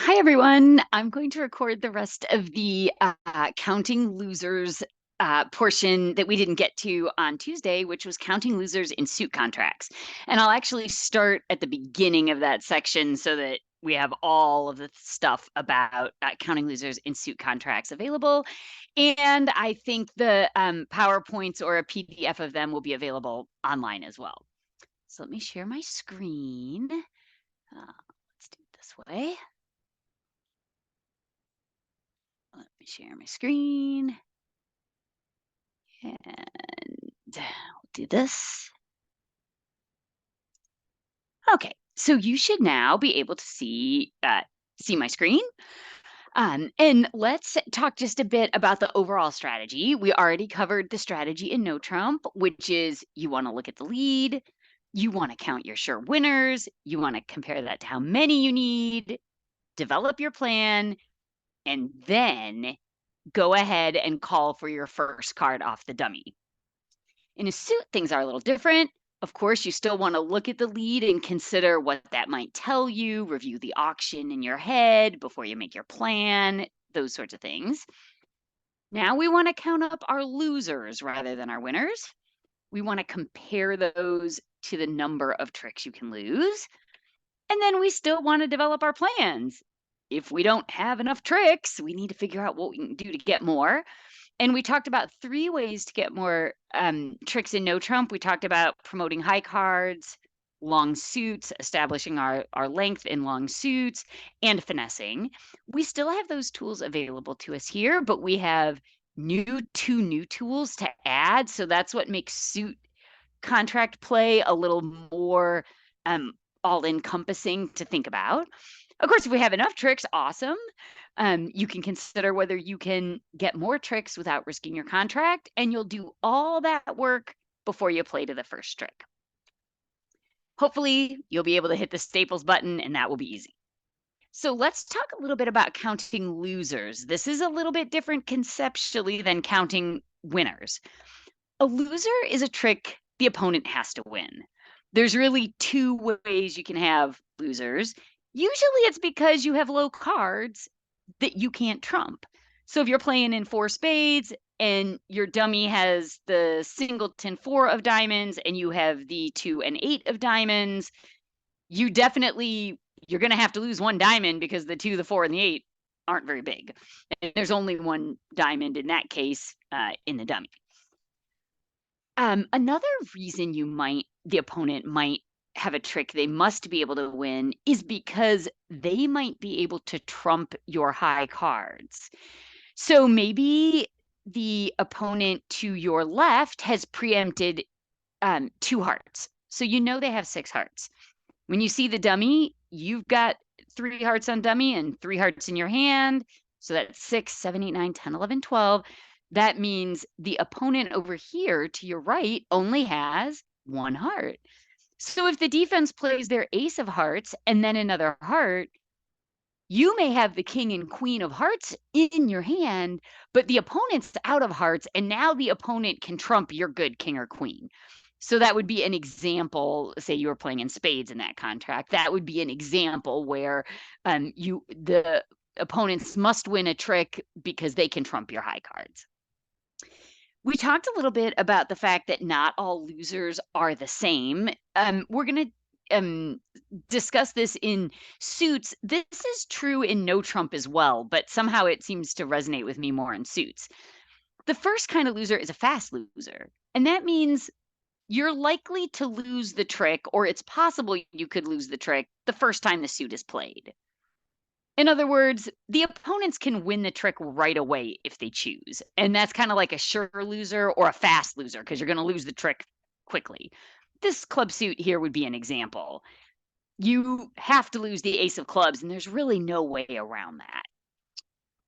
Hi, everyone. I'm going to record the rest of the counting losers portion that we didn't get to on Tuesday, which was counting losers in suit contracts. And I'll actually start at the beginning of that section so that we have all of the stuff about counting losers in suit contracts available. And I think the PowerPoints or a PDF of them will be available online as well. So let me share my screen. Let's do it this way. Let me share my screen and we'll do this. Okay, so you should now be able to see my screen. And let's talk just a bit about the overall strategy. We already covered the strategy in No Trump, which is you want to look at the lead, you want to count your sure winners, you want to compare that to how many you need, develop your plan, and then go ahead and call for your first card off the dummy. In a suit, things are a little different. Of course, you still want to look at the lead and consider what that might tell you, review the auction in your head before you make your plan, those sorts of things. Now we want to count up our losers rather than our winners. We want to compare those to the number of tricks you can lose. And then we still want to develop our plans. If we don't have enough tricks, we need to figure out what we can do to get more. And we talked about 3 ways to get more tricks in No Trump. We talked about promoting high cards, long suits, establishing our length in long suits, and finessing. We still have those tools available to us here, but we have two new tools to add. So that's what makes suit contract play a little more all-encompassing to think about. Of course, if we have enough tricks, awesome. You can consider whether you can get more tricks without risking your contract, and you'll do all that work before you play to the first trick. Hopefully, you'll be able to hit the staples button, and that will be easy. So let's talk a little bit about counting losers. This is a little bit different conceptually than counting winners. A loser is a trick the opponent has to win. There's really 2 ways you can have losers. Usually it's because you have low cards that you can't trump. So if you're playing in 4 spades and your dummy has the singleton 4 of diamonds and you have the 2 and 8 of diamonds, you're going to have to lose 1 diamond because the 2, the 4, and the 8 aren't very big. And there's only 1 diamond in that case in the dummy. Another reason the opponent might have a trick they must be able to win is because they might be able to trump your high cards. So maybe the opponent to your left has preempted 2 hearts. So you know they have 6 hearts. When you see the dummy, you've got 3 hearts on dummy and 3 hearts in your hand. So that's 6, 7, 8, 9, 10, 11, 12. That means the opponent over here to your right only has 1 heart. So if the defense plays their ace of hearts and then another heart, you may have the king and queen of hearts in your hand, but the opponent's out of hearts, and now the opponent can trump your good king or queen. So that would be an example. Say you were playing in spades in that contract. That would be an example where the opponents must win a trick because they can trump your high cards. We talked a little bit about the fact that not all losers are the same. We're going to discuss this in suits. This is true in No Trump as well, but somehow it seems to resonate with me more in suits. The first kind of loser is a fast loser, and that means you're likely to lose the trick, or it's possible you could lose the trick the first time the suit is played. In other words, the opponents can win the trick right away if they choose. And that's kind of like a sure loser or a fast loser because you're going to lose the trick quickly. This club suit here would be an example. You have to lose the ace of clubs, and there's really no way around that.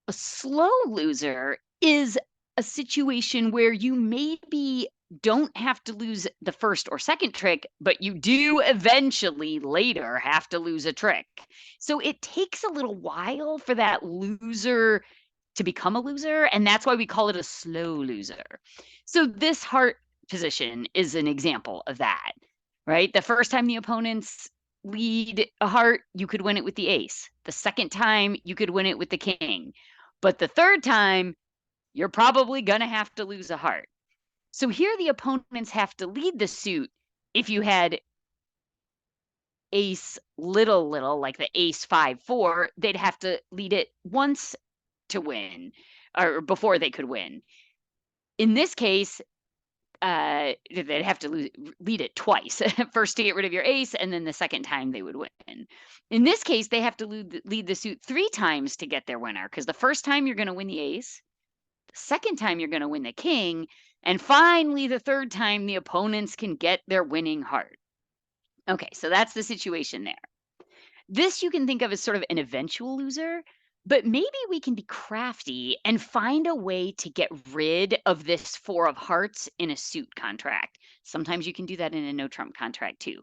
A slow loser is a situation where you maybe don't have to lose the first or second trick, but you do eventually later have to lose a trick. So it takes a little while for that loser to become a loser, and that's why we call it a slow loser. So this heart position is an example of that, right? The first time the opponents lead a heart, you could win it with the ace. The second time, you could win it with the king. But the third time, you're probably going to have to lose a heart. So here the opponents have to lead the suit. If you had ace little, like the ace 5-4, they'd have to lead it once to win, or before they could win. In this case, they'd have to lead it twice. First to get rid of your ace, and then the second time they would win. In this case, they have to lead the suit 3 times to get their winner, because the first time you're going to win the ace, the second time you're going to win the king, and finally the third time the opponents can get their winning heart. Okay, so that's the situation there. This you can think of as sort of an eventual loser, but maybe we can be crafty and find a way to get rid of this 4 of hearts in a suit contract. Sometimes you can do that in a no trump contract too.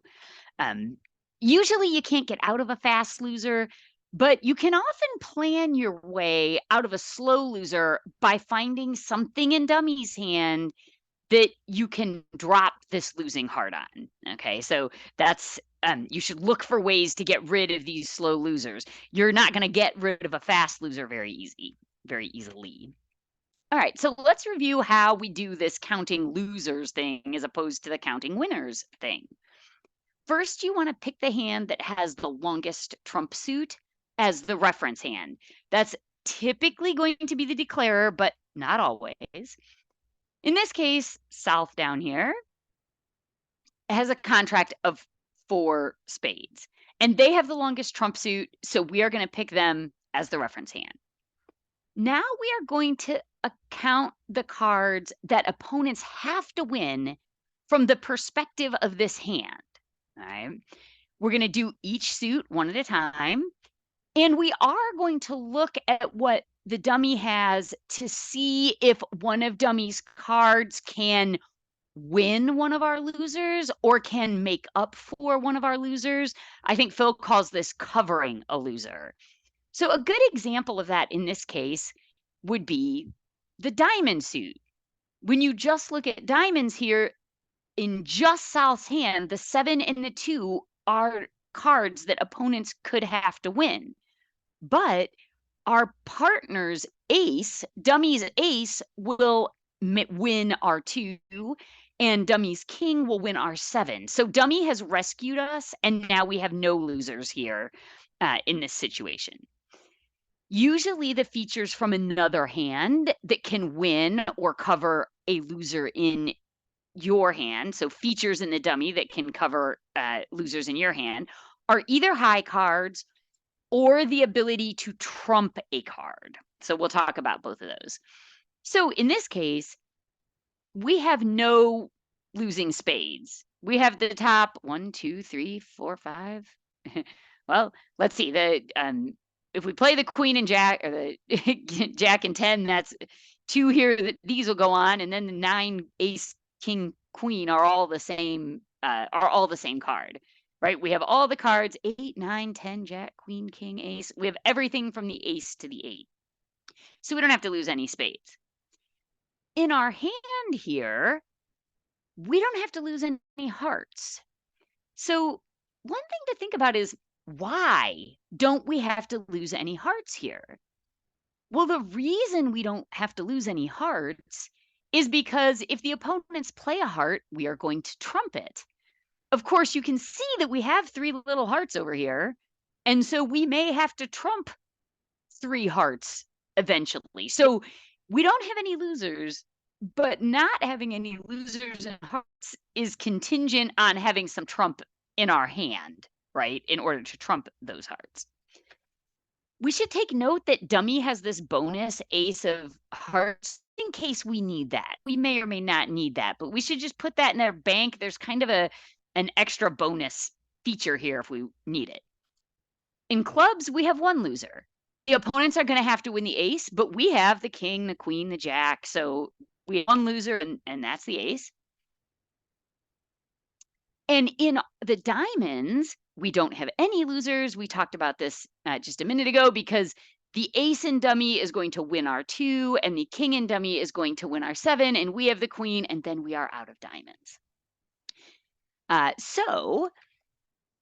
Usually you can't get out of a fast loser, but you can often plan your way out of a slow loser by finding something in dummy's hand that you can drop this losing heart on. Okay, so that's you should look for ways to get rid of these slow losers. You're not going to get rid of a fast loser very easily. All right, so let's review how we do this counting losers thing as opposed to the counting winners thing. First, you want to pick the hand that has the longest trump suit as the reference hand. That's typically going to be the declarer, but not always. In this case, South down here has a contract of 4 spades, and they have the longest trump suit, so we are going to pick them as the reference hand. Now we are going to count the cards that opponents have to win from the perspective of this hand. All right. We're going to do each suit one at a time, and we are going to look at what the dummy has to see if one of dummy's cards can win one of our losers or can make up for one of our losers. I think Phil calls this covering a loser. So a good example of that in this case would be the diamond suit. When you just look at diamonds here, in just South's hand, the 7 and the 2 are cards that opponents could have to win. But our partner's ace, dummy's ace, will win our 2, and dummy's king will win our 7. So dummy has rescued us, and now we have no losers here in this situation. Usually the features from another hand that can win or cover a loser in your hand, so features in the dummy that can cover losers in your hand, are either high cards or the ability to trump a card. So we'll talk about both of those. So in this case, we have no losing spades. We have the top 1, 2, 3, 4, 5. Well, let's see. If we play the queen and jack, or the jack and 10, that's 2 here. These will go on, and then the 9, ace, king, queen are all the same. Card, right? We have all the cards: 8, 9, 10, jack, queen, king, ace. We have everything from the ace to the 8, so we don't have to lose any spades. In our hand here, we don't have to lose any hearts. So one thing to think about is, why don't we have to lose any hearts here? Well, the reason we don't have to lose any hearts is because if the opponents play a heart, we are going to trump it. Of course, you can see that we have 3 little hearts over here, and so we may have to trump 3 hearts eventually. So we don't have any losers, but not having any losers and hearts is contingent on having some trump in our hand, right, in order to trump those hearts. We should take note that dummy has this bonus ace of hearts in case we need that. We may or may not need that, but we should just put that in our bank. There's kind of an extra bonus feature here if we need it. In clubs, we have 1 loser. The opponents are going to have to win the ace, but we have the king, the queen, the jack. So we have 1 loser, and that's the ace. And in the diamonds, we don't have any losers. We talked about this just a minute ago, because the ace in dummy is going to win our 2, and the king in dummy is going to win our 7, and we have the queen, and then we are out of diamonds. So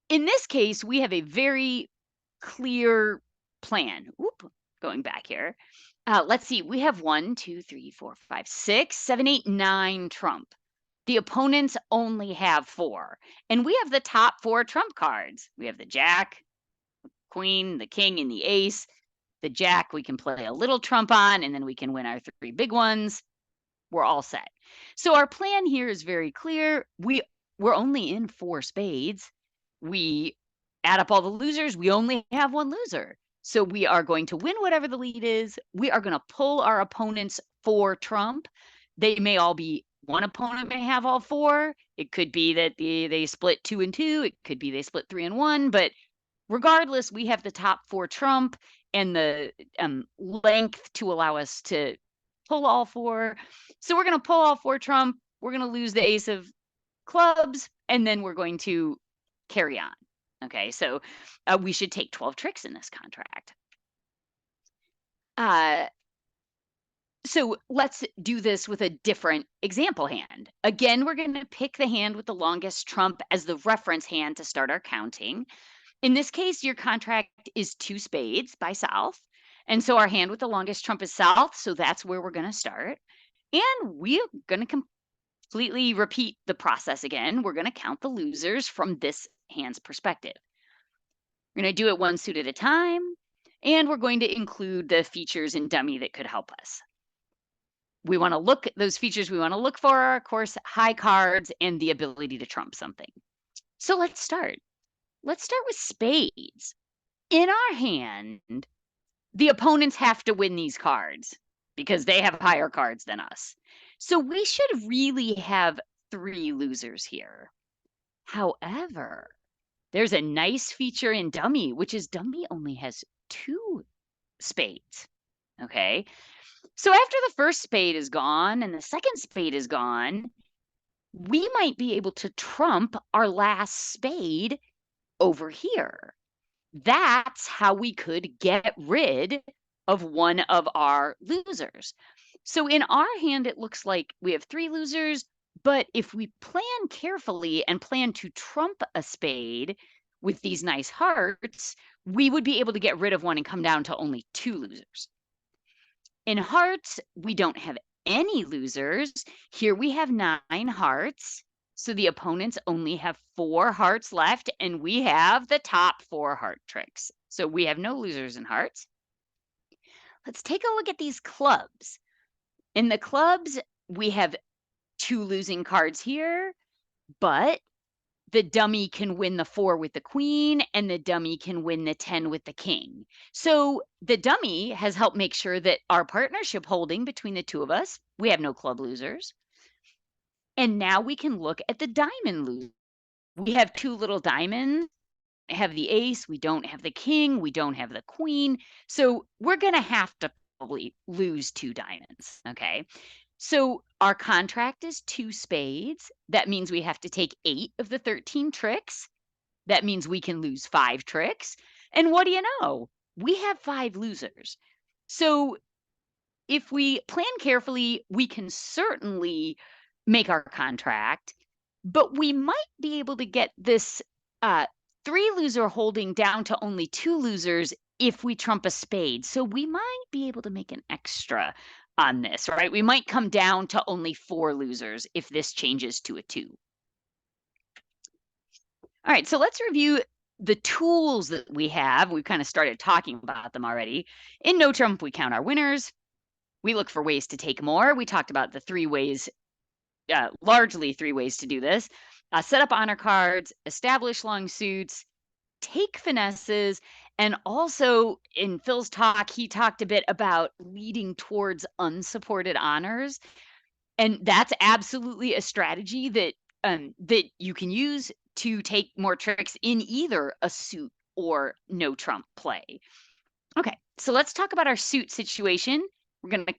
In this case, we have a very clear plan. Oop, going back here. Let's see. We have 1, 2, 3, 4, 5, 6, 7, 8, 9 trump. The opponents only have 4. And we have the top 4 trump cards. We have the jack, queen, the king, and the ace. The jack we can play a little trump on, and then we can win our 3 big ones. We're all set. So our plan here is very clear. We're only in 4 spades. We add up all the losers. We only have 1 loser. So we are going to win whatever the lead is. We are going to pull our opponents 4 trump. They may all be, one opponent may have all 4. It could be that they split 2 and 2. It could be they split 3 and 1. But regardless, we have the top 4 trump and the length to allow us to pull all 4. So we're going to pull all 4 trump. We're going to lose the ace of clubs, and then we're going to carry on. Okay, so we should take 12 tricks in this contract. So let's do this with a different example hand. Again, we're going to pick the hand with the longest trump as the reference hand to start our counting. In this case, your contract is 2 spades by south. And so our hand with the longest trump is south. So that's where we're going to start. And we're going to completely repeat the process again. We're going to count the losers from this hand's perspective. We're going to do it 1 suit at a time. And we're going to include the features in dummy that could help us. We want to look at those features we want to look for are, of course, high cards and the ability to trump something. So let's start. Let's start with spades. In our hand, the opponents have to win these cards because they have higher cards than us. So we should really have 3 losers here. However, there's a nice feature in dummy, which is dummy only has 2 spades. Okay. So after the first spade is gone and the second spade is gone, we might be able to trump our last spade over here. That's how we could get rid of one of our losers. So in our hand, it looks like we have 3 losers, but if we plan carefully and plan to trump a spade with these nice hearts, we would be able to get rid of one and come down to only 2 losers. In hearts, we don't have any losers. Here we have 9 hearts. So the opponents only have 4 hearts left, and we have the top 4 heart tricks. So we have no losers in hearts. Let's take a look at these clubs. In the clubs, we have 2 losing cards here, but the dummy can win the 4 with the queen, and the dummy can win the 10 with the king. So the dummy has helped make sure that our partnership holding between the 2 of us, we have no club losers. And now we can look at the diamond losers. We have 2 little diamonds. We have the ace, we don't have the king, we don't have the queen. So we're going to have to probably lose 2 diamonds, okay? So our contract is 2 spades. That means we have to take 8 of the 13 tricks. That means we can lose 5 tricks. And what do you know? We have 5 losers. So if we plan carefully, we can certainly make our contract, but we might be able to get this 3 loser holding down to only 2 losers if we trump a spade. So we might be able to make an extra on this, right? We might come down to only 4 losers if this changes to a 2. All right, so let's review the tools that we have. We've kind of started talking about them already. In No Trump, we count our winners. We look for ways to take more. We talked about the 3 ways, largely 3 ways to do this. Set up honor cards, establish long suits, take finesses, and also in Phil's talk, he talked a bit about leading towards unsupported honors. And that's absolutely a strategy that that you can use to take more tricks in either a suit or no trump play. Okay, so let's talk about our suit situation. We're going to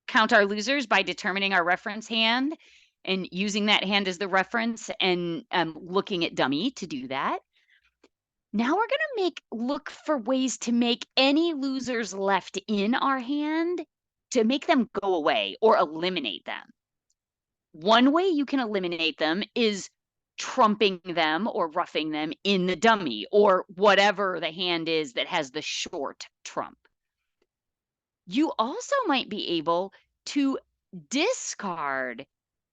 count our losers by determining our reference hand and using that hand as the reference and looking at dummy to do that. Now we're going to look for ways to make any losers left in our hand to make them go away or eliminate them. One way you can eliminate them is trumping them or roughing them in the dummy, or whatever the hand is that has the short trump. You also might be able to discard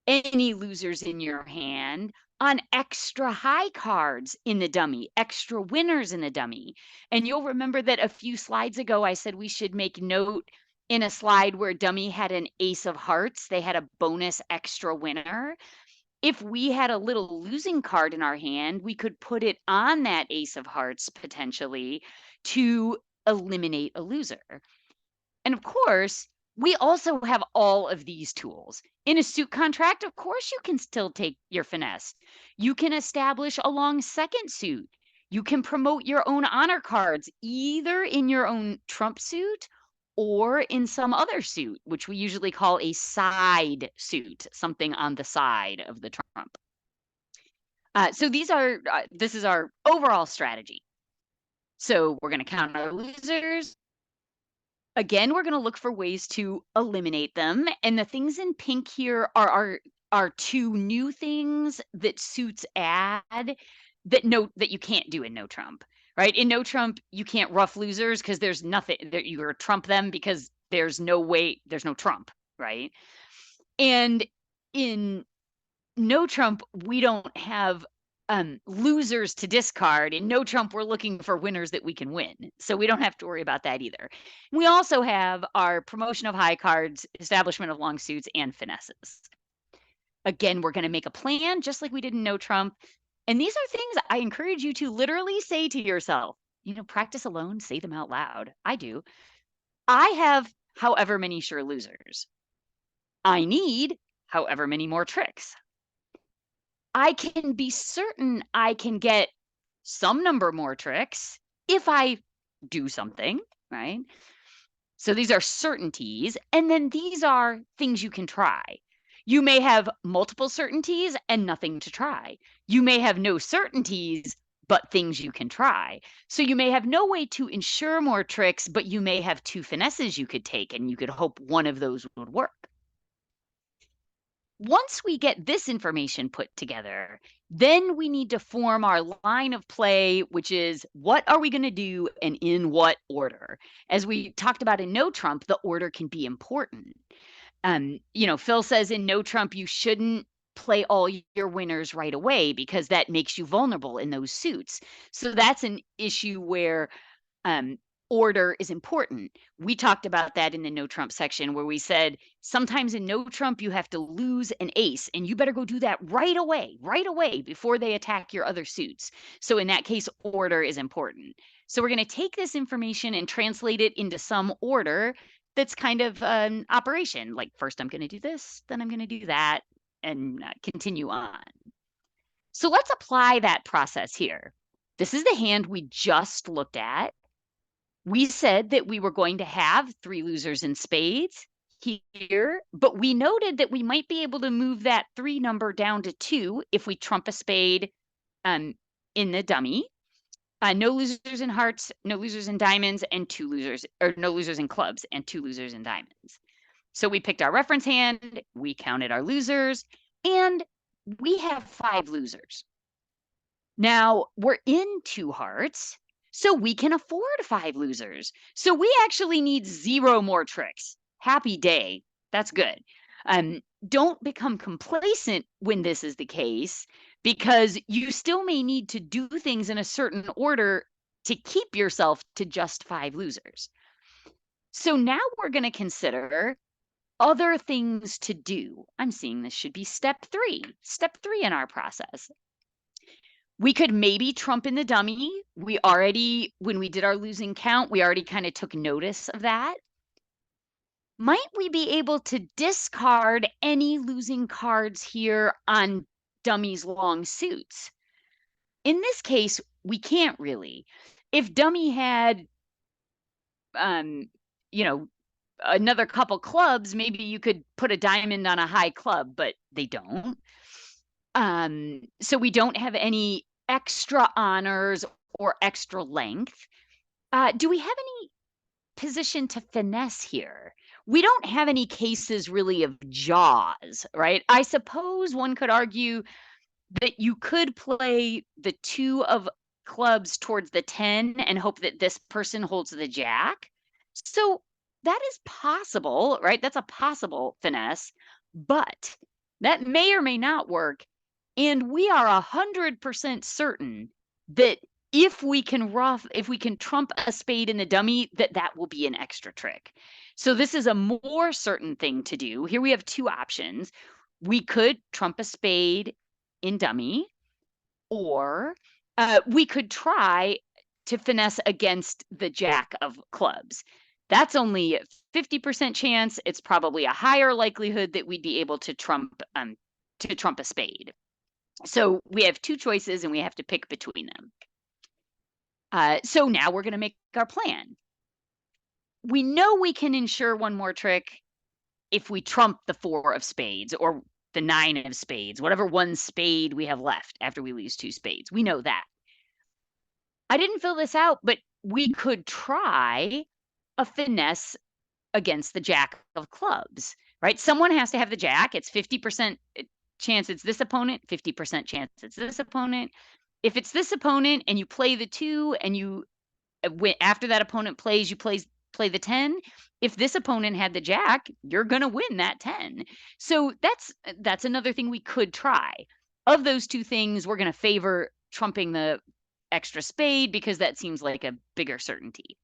any losers in your hand on extra high cards in the dummy, extra winners in the dummy. And you'll remember that a few slides ago, I said we should make note in a slide where dummy had an ace of hearts, they had a bonus extra winner. If we had a little losing card in our hand, we could put it on that ace of hearts potentially to eliminate a loser. And of course, we also have all of these tools. In a suit contract, of course, you can still take your finesse. You can establish a long second suit. You can promote your own honor cards, either in your own trump suit or in some other suit, which we usually call a side suit, something on the side of the trump. So this is our overall strategy. So we're going to count our losers. Again, we're going to look for ways to eliminate them. And the things in pink here are two new things that suits add that you can't do in no trump, right? In no trump, you can't rough losers because there's nothing that you're trump them because there's no trump, right? And in no trump, we don't have losers to discard. In no trump, we're looking for winners that we can win. So we don't have to worry about that either. We also have our promotion of high cards, establishment of long suits, and finesses. Again, we're going to make a plan just like we did in no trump. And these are things I encourage you to literally say to yourself. Practice alone, say them out loud. I do. I have however many sure losers. I need however many more tricks. I can be certain I can get some number more tricks if I do something, right? So these are certainties. And then these are things you can try. You may have multiple certainties and nothing to try. You may have no certainties, but things you can try. So you may have no way to ensure more tricks, but you may have two finesses you could take and you could hope one of those would work. Once we get this information put together, then we need to form our line of play, which is what are we going to do and in what order? As we talked about in no trump, the order can be important. Phil says in no trump, you shouldn't play all your winners right away because that makes you vulnerable in those suits. So that's an issue where order is important. We talked about that in the no trump section where we said sometimes in no trump you have to lose an ace and you better go do that right away before they attack your other suits. So in that case, order is important. So we're going to take this information and translate it into some order that's kind of an operation. Like first I'm going to do this, then I'm going to do that, and continue on. So let's apply that process here. This is the hand we just looked at. We said that we were going to have 3 losers in spades here, but we noted that we might be able to move that 3 number down to 2 if we trump a spade in the dummy. No losers in hearts, no losers in diamonds, and 2 losers, or no losers in clubs and 2 losers in diamonds. So we picked our reference hand, we counted our losers, and we have 5 losers. Now we're in 2 hearts. So we can afford 5 losers. So we actually need 0 more tricks. Happy day. That's good. Don't become complacent when this is the case, because you still may need to do things in a certain order to keep yourself to just 5 losers. So now we're going to consider other things to do. I'm seeing this should be step 3 in our process. We could maybe trump in the dummy. When we did our losing count, we already kind of took notice of that. Might we be able to discard any losing cards here on dummy's long suits? In this case, we can't really. If dummy had, another couple clubs, maybe you could put a diamond on a high club, but they don't. So we don't have any extra honors or extra length. Do we have any position to finesse here? We don't have any cases really of jaws, right? I suppose one could argue that you could play the 2 of clubs towards the 10 and hope that this person holds the jack. So that is possible, right? That's a possible finesse, but that may or may not work. And we are 100% certain that if we can trump a spade in the dummy, that will be an extra trick. So this is a more certain thing to do. Here we have 2 options. We could trump a spade in dummy, or we could try to finesse against the jack of clubs. That's only a 50% chance. It's probably a higher likelihood that we'd be able to trump a spade. So we have 2 choices and we have to pick between them. So now we're going to make our plan. We know we can ensure one more trick if we trump the 4 of spades or the 9 of spades, whatever one spade we have left after we lose 2 spades. We know that. I didn't fill this out, but we could try a finesse against the jack of clubs, right? Someone has to have the jack. It's 50% chance it's this opponent, 50% chance it's this opponent. If it's this opponent and you play the 2 and you after that opponent plays, you play the 10. If this opponent had the jack, you're going to win that 10. So that's another thing we could try. Of those 2 things, we're going to favor trumping the extra spade because that seems like a bigger certainty.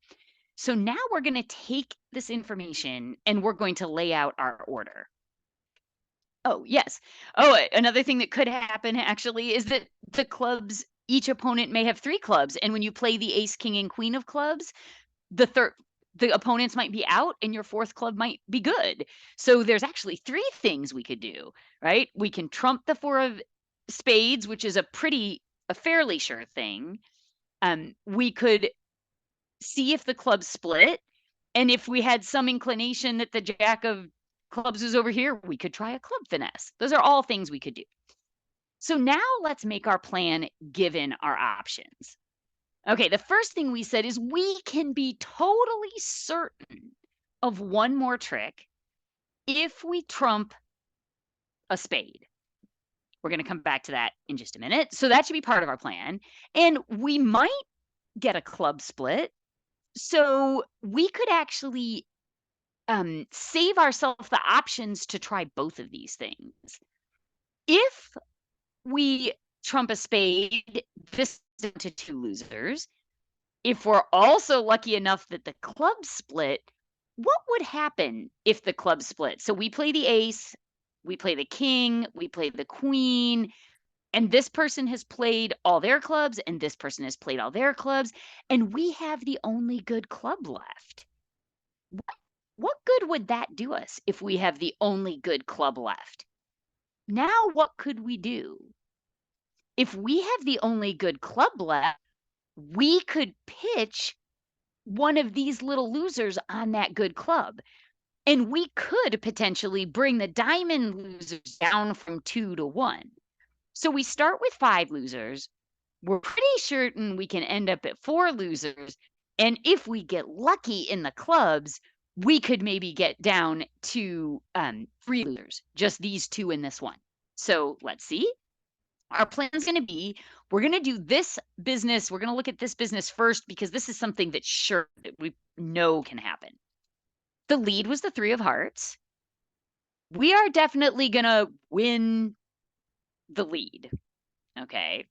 So now we're going to take this information and we're going to lay out our order. Oh, yes. Oh, another thing that could happen actually is that the clubs, each opponent may have 3 clubs. And when you play the ace, king, and queen of clubs, the opponents might be out and your 4th club might be good. So there's actually 3 things we could do, right? We can trump the 4 of spades, which is a fairly sure thing. We could see if the clubs split. And if we had some inclination that the jack of clubs is over here, we could try a club finesse. Those are all things we could do. So now let's make our plan given our options. Okay, the first thing we said is we can be totally certain of one more trick if we trump a spade. We're going to come back to that in just a minute. So that should be part of our plan. And we might get a club split. So we could actually save ourselves the options to try both of these things. If we trump a spade, this is into 2 losers. If we're also lucky enough that the club split, what would happen if the club split? So we play the ace, we play the king, we play the queen, and this person has played all their clubs, and this person has played all their clubs, and we have the only good club left. What good would that do us if we have the only good club left? Now, what could we do? If we have the only good club left, we could pitch one of these little losers on that good club. And we could potentially bring the diamond losers down from 2 to 1. So we start with 5 losers. We're pretty certain we can end up at 4 losers. And if we get lucky in the clubs, we could maybe get down to 3 losers, just these 2 in this one. So let's see. Our plan is going to be, we're going to do this business. We're going to look at this business first because this is something that we know can happen. The lead was the 3 of hearts. We are definitely going to win the lead. Okay.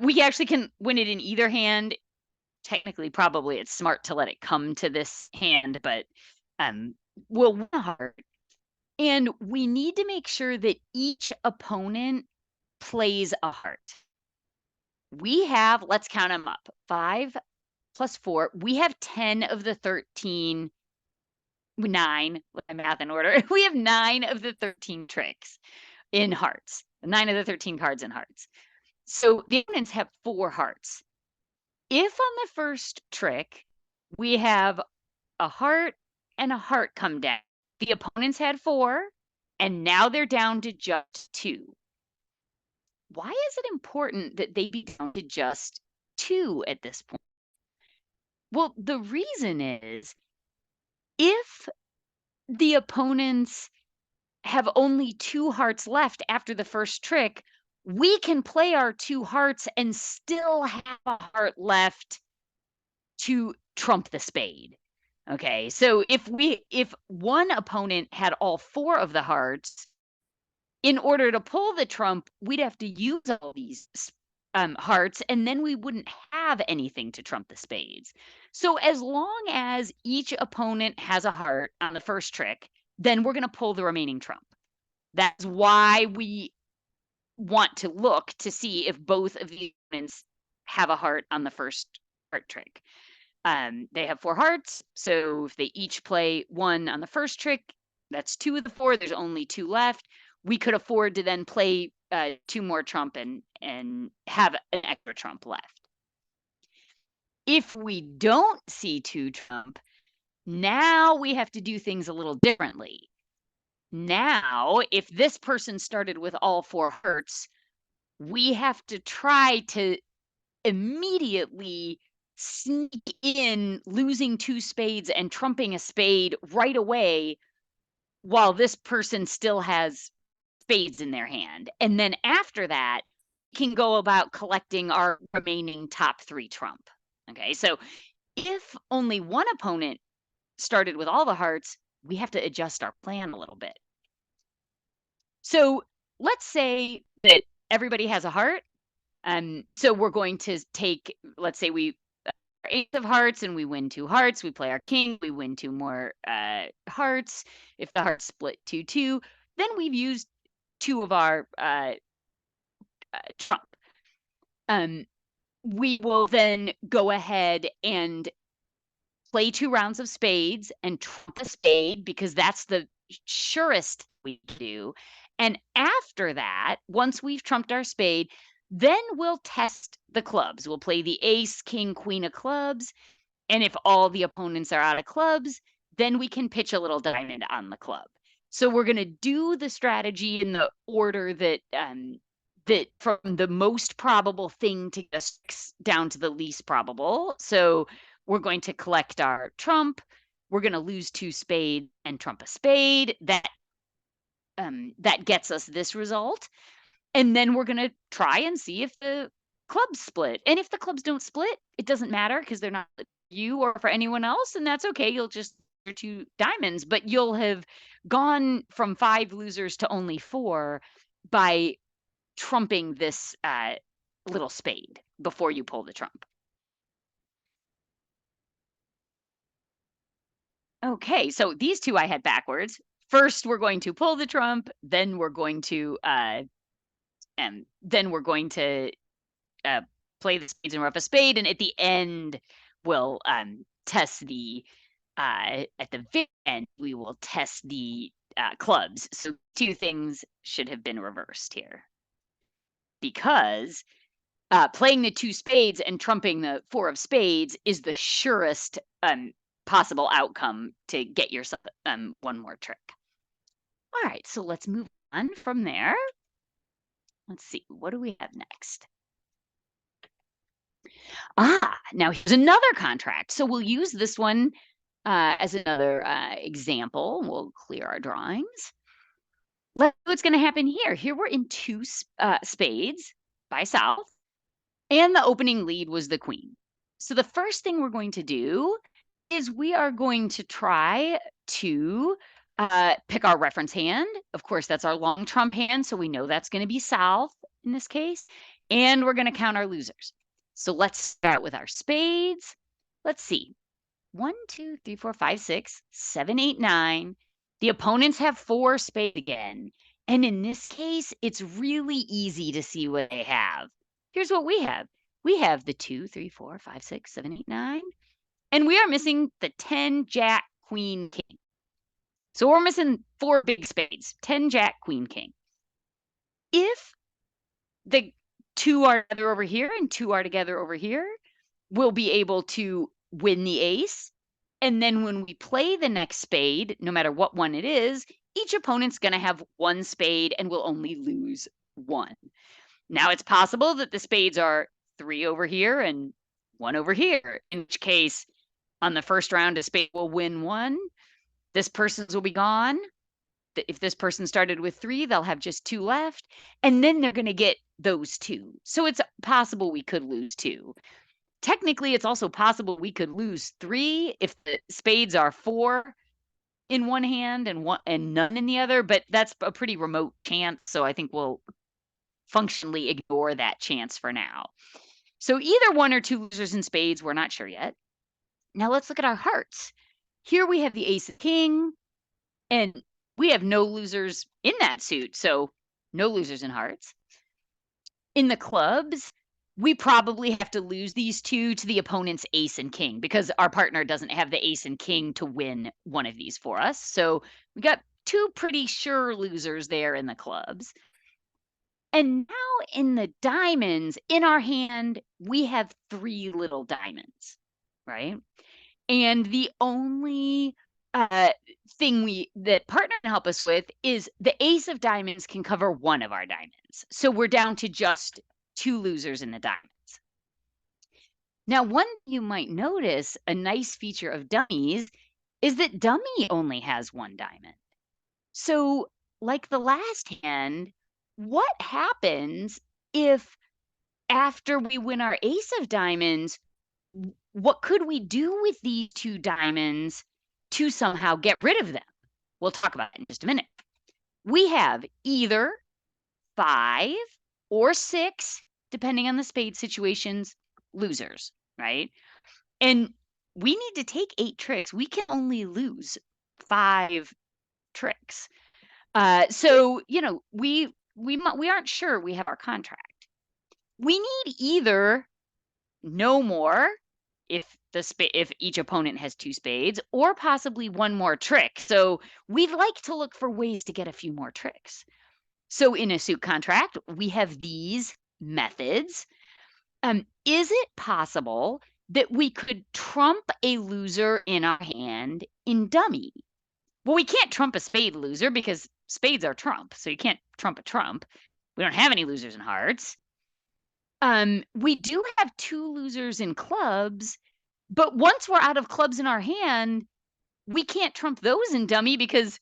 We actually can win it in either hand. Technically, probably it's smart to let it come to this hand, but we'll win a heart. And we need to make sure that each opponent plays a heart. We have, let's count them up, 5 plus 4. We have 10 of the 13, 9, with my math in order. We have 9 of the 13 tricks in hearts, 9 of the 13 cards in hearts. So the opponents have 4 hearts. If on the first trick, we have a heart and a heart come down, the opponents had 4, and now they're down to just 2. Why is it important that they be down to just 2 at this point? Well, the reason is if the opponents have only 2 hearts left after the first trick, we can play our 2 hearts and still have a heart left to trump the spade. Okay, so if one opponent had all 4 of the hearts, in order to pull the trump, we'd have to use all these hearts, and then we wouldn't have anything to trump the spades. So as long as each opponent has a heart on the first trick, then we're going to pull the remaining trump. That's why we want to look to see if both of the opponents have a heart on the first heart trick. They have 4 hearts, so if they each play 1 on the first trick, that's 2 of the 4. There's only 2 left. We could afford to then play 2 more trump and have an extra trump left. If we don't see 2 trump, now we have to do things a little differently. Now, if this person started with all 4 hearts, we have to try to immediately sneak in losing 2 spades and trumping a spade right away while this person still has spades in their hand. And then after that, we can go about collecting our remaining top 3 trump. Okay, so if only one opponent started with all the hearts, we have to adjust our plan a little bit. So let's say that everybody has a heart. So we're going to take, let's say we ace of hearts and we win 2 hearts. We play our king, we win 2 more hearts. If the hearts split 2-2, then we've used 2 of our trump. We will then go ahead and play 2 rounds of spades and trump a spade because that's the surest we can do. And after that, once we've trumped our spade, then we'll test the clubs. We'll play the ace, king, queen of clubs. And if all the opponents are out of clubs, then we can pitch a little diamond on the club. So we're going to do the strategy in the order that that from the most probable thing to get us down to the least probable. So we're going to collect our trump. We're going to lose 2 spades and trump a spade. That gets us this result. And then we're going to try and see if the clubs split. And if the clubs don't split, it doesn't matter because they're not you or for anyone else. And that's okay. You'll just do 2 diamonds, but you'll have gone from 5 losers to only 4 by trumping this little spade before you pull the trump. Okay, so these 2 I had backwards. First, we're going to pull the trump, then we're going to play the spades and rough a spade, and at the end, we'll test the at the very end, we will test the clubs. So 2 things should have been reversed here because playing the 2 spades and trumping the 4 of spades is the surest possible outcome to get yourself one more trick. All right, so let's move on from there. Let's see, what do we have next? Now here's another contract. So we'll use this one as another example. We'll clear our drawings. Let's see what's going to happen here. Here we're in 2 spades by south, and the opening lead was the queen. So the first thing we're going to do is we are going to try to pick our reference hand. Of course, that's our long trump hand, so we know that's going to be south in this case. And we're going to count our losers. So let's start with our spades. Let's see. 1, 2, 3, 4, 5, 6, 7, 8, 9. The opponents have 4 spades again. And in this case, it's really easy to see what they have. Here's what we have. We have the 2, 3, 4, 5, 6, 7, 8, 9. And we are missing the 10, jack, queen, king. So we're missing 4 big spades, 10, jack, queen, king. If the 2 are together over here and 2 are together over here, we'll be able to win the ace. And then when we play the next spade, no matter what one it is, each opponent's going to have 1 spade and will only lose 1. Now, it's possible that the spades are 3 over here and 1 over here, in which case, on the first round, a spade will win 1. This person's will be gone. If this person started with 3, they'll have just 2 left. And then they're going to get those two. So it's possible we could lose two. Technically, it's also possible we could lose three if the spades are four in one hand and none in the other, but that's a pretty remote chance. So I think we'll functionally ignore that chance for now. So either one or two losers in spades, we're not sure yet. Now let's look at our hearts. Here we have the ace of king, and we have no losers in that suit. So no losers in hearts. In the clubs, we probably have to lose these two to the opponent's ace and king because our partner doesn't have the ace and king to win one of these for us. So we got two pretty sure losers there in the clubs. And now in the diamonds, in our hand, we have three little diamonds, right? And the only thing that partner can help us with is the ace of diamonds can cover one of our diamonds. So we're down to just two losers in the diamonds. Now, one you might notice, a nice feature of dummies, is that dummy only has one diamond. So, like the last hand, what happens if after we win our ace of diamonds, what could we do with these two diamonds to somehow get rid of them? We'll talk about it in just a minute. We have either 5 or 6, depending on the spade situations, losers, right? And we need to take 8 tricks. We can only lose 5 tricks. So, we aren't sure we have our contract. We need either no more if each opponent has 2 spades, or possibly one more trick. So we'd like to look for ways to get a few more tricks. So in a suit contract, we have these methods. Is it possible that we could trump a loser in our hand in dummy? Well, we can't trump a spade loser because spades are trump. So you can't trump a trump. We don't have any losers in hearts. We do have 2 losers in clubs, but once we're out of clubs in our hand, we can't trump those in dummy because,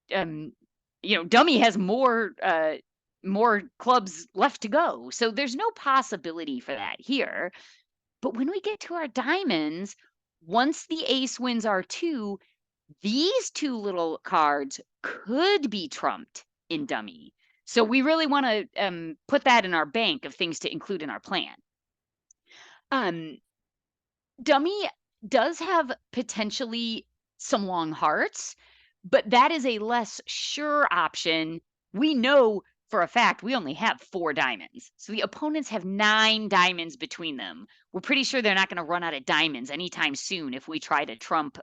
dummy has more clubs left to go. So there's no possibility for that here. But when we get to our diamonds, once the ace wins our 2, these 2 little cards could be trumped in dummy. So we really want to put that in our bank of things to include in our plan. Dummy does have potentially some long hearts, but that is a less sure option. We know for a fact we only have 4 diamonds. So the opponents have 9 diamonds between them. We're pretty sure they're not going to run out of diamonds anytime soon if we try to trump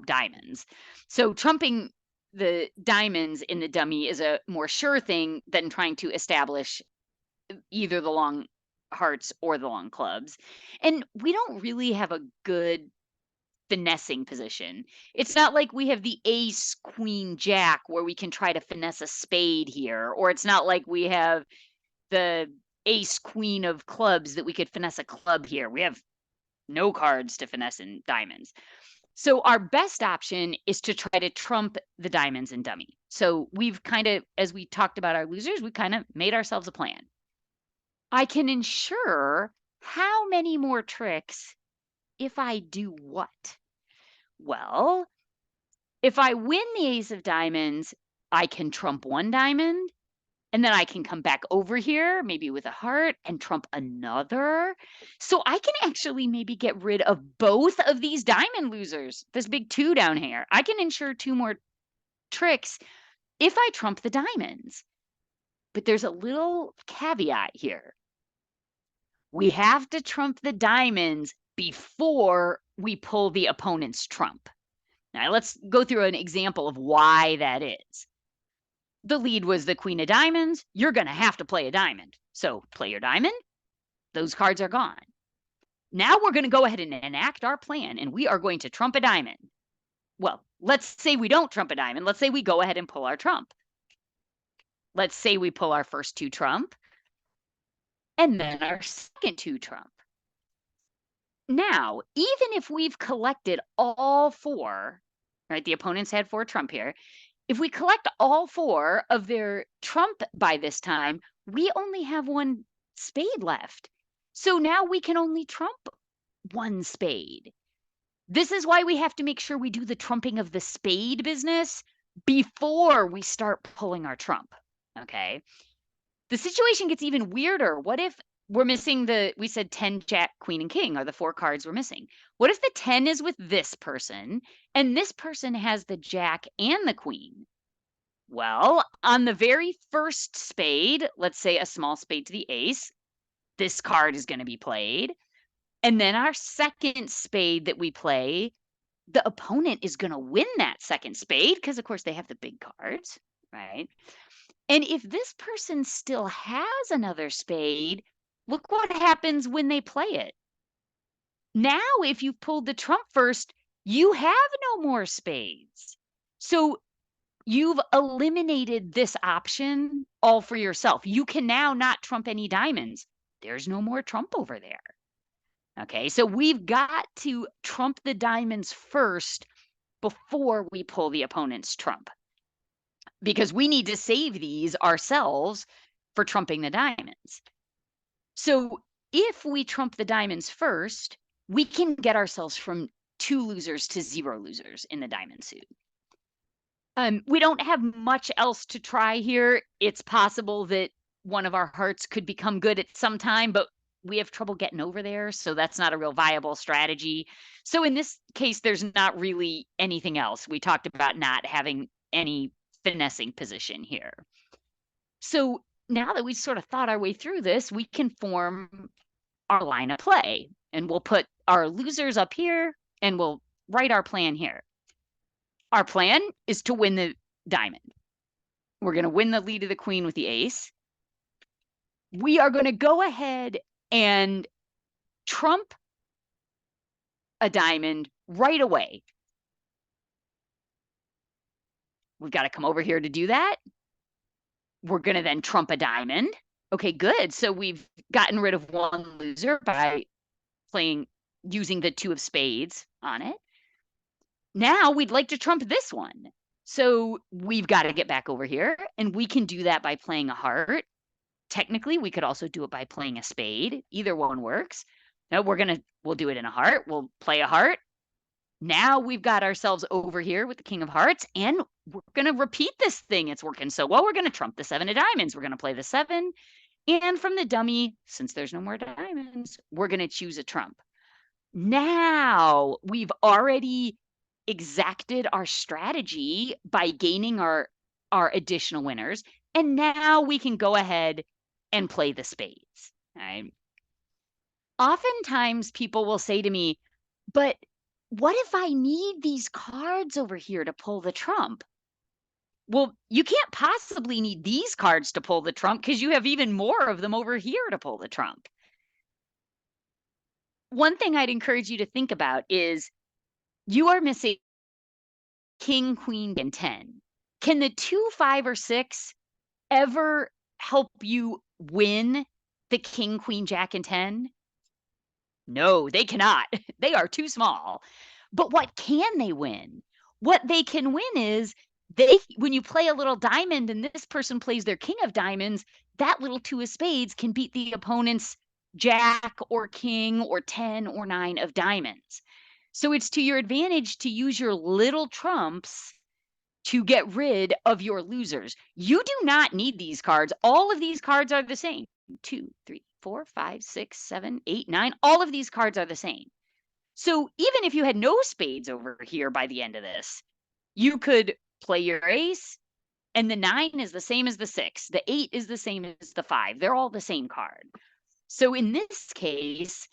diamonds. So trumping the diamonds in the dummy is a more sure thing than trying to establish either the long hearts or the long clubs. And we don't really have a good finessing position. It's not like we have the ace, queen, jack where we can try to finesse a spade here, or it's not like we have the ace, queen of clubs that we could finesse a club here. We have no cards to finesse in diamonds. So our best option is to try to trump the diamonds in dummy. So we've kind of, as we talked about our losers, we kind of made ourselves a plan. I can ensure how many more tricks if I do what? Well, if I win the ace of diamonds, I can trump one diamond, and then I can come back over here, maybe with a heart, and trump another. So I can actually maybe get rid of both of these diamond losers, this big 2 down here. I can ensure 2 more tricks if I trump the diamonds. But there's a little caveat here. We have to trump the diamonds before we pull the opponent's trump. Now, let's go through an example of why that is. The lead was the queen of diamonds. You're going to have to play a diamond. So play your diamond. Those cards are gone. Now we're going to go ahead and enact our plan, and we are going to trump a diamond. Well, let's say we don't trump a diamond. Let's say we go ahead and pull our trump. Let's say we pull our first 2 trump, and then our second 2 trump. Now, even if we've collected all 4, right, the opponents had 4 trump here. If we collect all 4 of their trump by this time, we only have 1 spade left. So now we can only trump 1 spade. This is why we have to make sure we do the trumping of the spade business before we start pulling our trump, okay? The situation gets even weirder. What if we're missing we said 10, jack, queen, and king are the 4 cards we're missing. What if the 10 is with this person and this person has the jack and the queen? Well, on the very first spade, let's say a small spade to the ace, this card is going to be played. And then our second spade that we play, the opponent is going to win that second spade because, of course, they have the big cards, right? And if this person still has another spade, look what happens when they play it. Now, if you pulled the trump first, you have no more spades. So you've eliminated this option all for yourself. You can now not trump any diamonds. There's no more trump over there. Okay, so we've got to trump the diamonds first before we pull the opponent's trump, because we need to save these ourselves for trumping the diamonds. So if we trump the diamonds first, we can get ourselves from 2 losers to 0 losers in the diamond suit. We don't have much else to try here. It's possible that one of our hearts could become good at some time, but we have trouble getting over there, so that's not a real viable strategy. So in this case, there's not really anything else. We talked about not having any finessing position here. So now that we've sort of thought our way through this, we can form our line of play, and we'll put our losers up here, and we'll write our plan here. Our plan is to win the diamond. We're going to win the lead of the queen with the ace. We are going to go ahead and trump a diamond right away. We've got to come over here to do that. We're going to then trump a diamond. Okay, good. So we've gotten rid of 1 loser by using the 2 of spades on it. Now we'd like to trump this one. So we've got to get back over here, and we can do that by playing a heart. Technically, we could also do it by playing a spade. Either one works. No, we'll do it in a heart. We'll play a heart. Now we've got ourselves over here with the king of hearts, and we're going to repeat this thing. It's working so well. We're going to trump the 7 of diamonds. We're going to play the 7. And from the dummy, since there's no more diamonds, we're going to choose a trump. Now we've already exacted our strategy by gaining our additional winners. And now we can go ahead and play the spades. Right? Oftentimes people will say to me, but what if I need these cards over here to pull the trump? Well, you can't possibly need these cards to pull the trump because you have even more of them over here to pull the trump. One thing I'd encourage you to think about is you are missing king, queen, and 10. Can the 2, 5, or 6 ever help you win the king, queen, jack, and 10? No, they cannot. They are too small. But what can they win? What they can win is when you play a little diamond and this person plays their king of diamonds, that little 2 of spades can beat the opponent's jack or king or 10 or 9 of diamonds. So it's to your advantage to use your little trumps to get rid of your losers. You do not need these cards. All of these cards are the same. 2, 3, 4, 5, 6, 7, 8, 9. All of these cards are the same. So even if you had no spades over here by the end of this, you could play your ace, and the 9 is the same as the 6. The 8 is the same as the 5. They're all the same card. So in this case,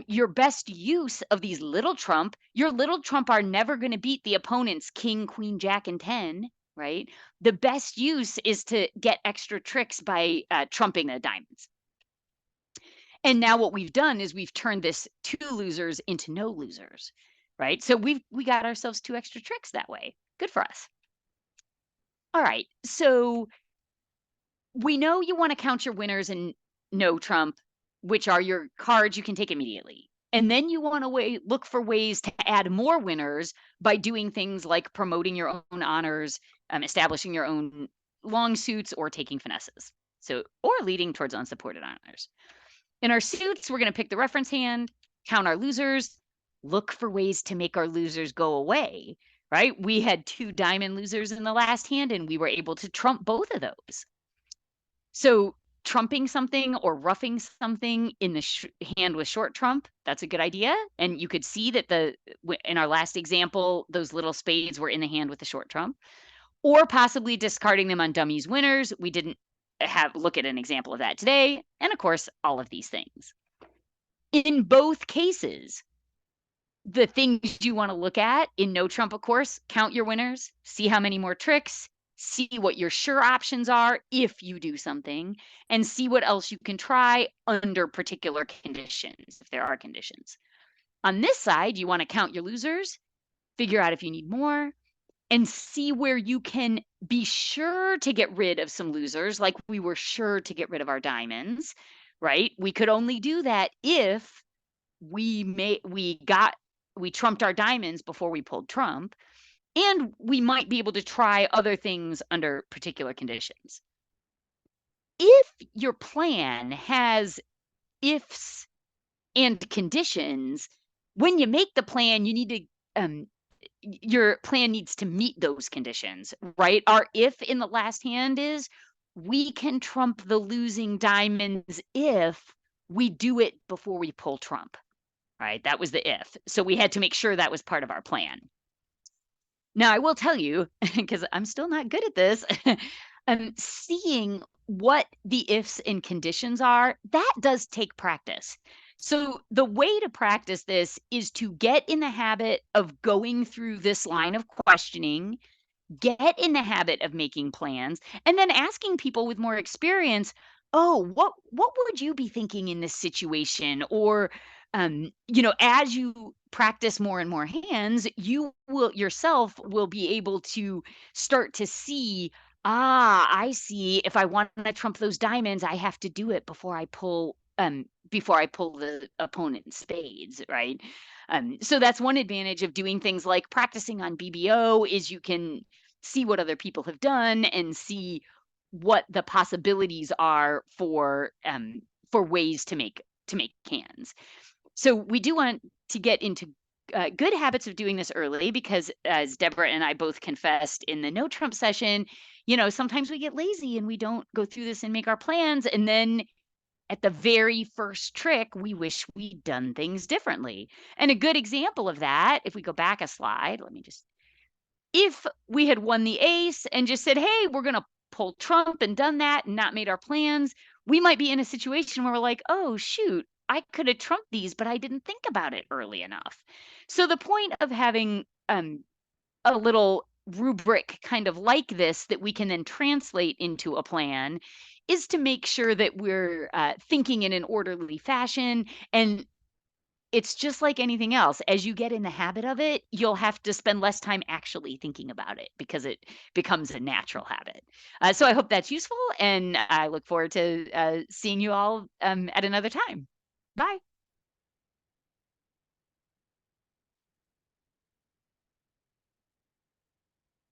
your best use of these little trump, your little trump are never going to beat the opponent's king, queen, jack, and 10, right? The best use is to get extra tricks by trumping the diamonds. And now what we've done is we've turned this 2 losers into no losers, right? So we got ourselves 2 extra tricks that way. Good for us. All right, so we know you want to count your winners in no trump, which are your cards you can take immediately. And then you want to look for ways to add more winners by doing things like promoting your own honors establishing your own long suits or taking finesses. So, or leading towards unsupported honors. In our suits, we're going to pick the reference hand, count our losers, look for ways to make our losers go away, right? We had 2 diamond losers in the last hand, and we were able to trump both of those. So trumping something or roughing something in the hand with short trump, that's a good idea. And you could see that in our last example, those little spades were in the hand with the short trump, or possibly discarding them on dummies winners. We didn't look at an example of that today. And of course, all of these things. In both cases, the things you want to look at in no trump, of course, count your winners, see how many more tricks, see what your sure options are if you do something, and see what else you can try under particular conditions, if there are conditions. On this side, you want to count your losers, figure out if you need more, and see where you can be sure to get rid of some losers, like we were sure to get rid of our diamonds, right? We could only do that if we trumped our diamonds before we pulled trump, and we might be able to try other things under particular conditions. If your plan has ifs and conditions, when you make the plan, you need to your plan needs to meet those conditions, right? Our if in the last hand is we can trump the losing diamonds if we do it before we pull trump, right? That was the if. So we had to make sure that was part of our plan. Now, I will tell you, because I'm still not good at this, seeing what the ifs and conditions are, that does take practice. So the way to practice this is to get in the habit of going through this line of questioning, get in the habit of making plans, and then asking people with more experience, oh, what would you be thinking in this situation? Or as you practice more and more hands, you will yourself will be able to start to see, I see, if I want to trump those diamonds, I have to do it before I pull the opponent's spades, right? So that's one advantage of doing things like practicing on BBO is you can see what other people have done and see what the possibilities are for ways to make hands. So we do want to get into good habits of doing this early, because as Deborah and I both confessed in the no trump session, sometimes we get lazy and we don't go through this and make our plans, and then at the very first trick, we wish we'd done things differently. And a good example of that, if we go back a slide, if we had won the ace and just said, hey, we're going to pull trump and done that and not made our plans, we might be in a situation where we're like, oh, shoot, I could have trumped these, but I didn't think about it early enough. So the point of having a little rubric kind of like this that we can then translate into a plan is to make sure that we're thinking in an orderly fashion. And it's just like anything else. As you get in the habit of it, you'll have to spend less time actually thinking about it because it becomes a natural habit. So I hope that's useful, and I look forward to seeing you all at another time. Bye.